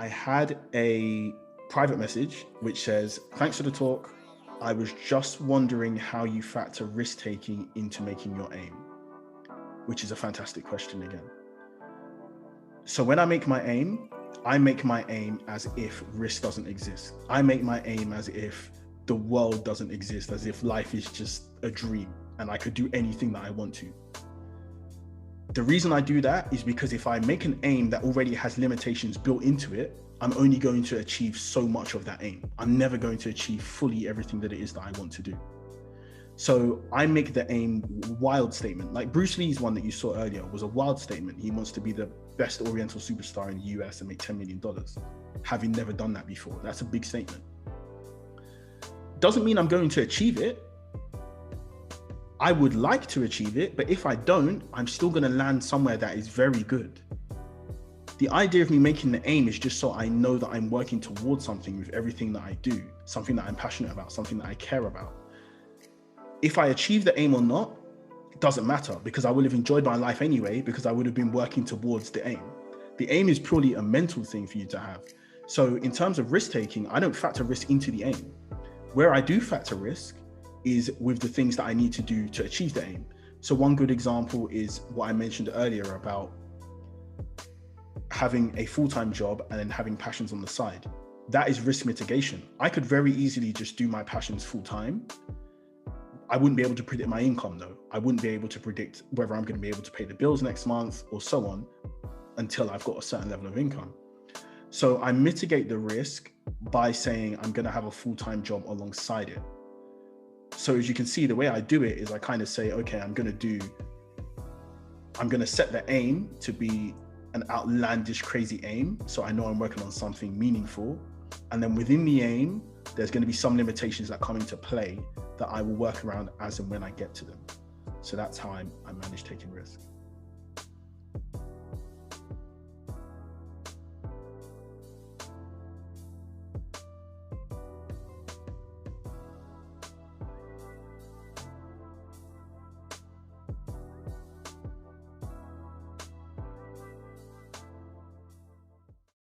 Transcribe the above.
I had a private message which says, thanks for the talk. I was just wondering how you factor risk-taking into making your aim, which is a fantastic question again. So when I make my aim as if risk doesn't exist. I make my aim as if the world doesn't exist, as if life is just a dream and I could do anything that I want to. The reason I do that is because if I make an aim that already has limitations built into it, I'm only going to achieve so much of that aim. I'm never going to achieve fully everything that it is that I want to do. So I make the aim wild statement. Like Bruce Lee's one that you saw earlier was a wild statement. He wants to be the best Oriental superstar in the US and make $10 million, having never done that before. That's a big statement. Doesn't mean I'm going to achieve it. I would like to achieve it, but if I don't, I'm still going to land somewhere that is very good. The idea of me making the aim is just so I know that I'm working towards something with everything that I do, something that I'm passionate about, something that I care about. If I achieve the aim or not, it doesn't matter because I would have enjoyed my life anyway, because I would have been working towards the aim. The aim is purely a mental thing for you to have. So in terms of risk taking, I don't factor risk into the aim. Where I do factor risk is with the things that I need to do to achieve the aim. So one good example is what I mentioned earlier about having a full-time job and then having passions on the side. That is risk mitigation. I could very easily just do my passions full-time. I wouldn't be able to predict my income though. I wouldn't be able to predict whether I'm going to be able to pay the bills next month or so on until I've got a certain level of income. So I mitigate the risk by saying I'm going to have a full-time job alongside it. So as you can see, the way I do it is I kind of say, okay, I'm going to set the aim to be an outlandish, crazy aim. So I know I'm working on something meaningful. And then within the aim, there's going to be some limitations that come into play that I will work around as and when I get to them. So that's how I manage taking risks.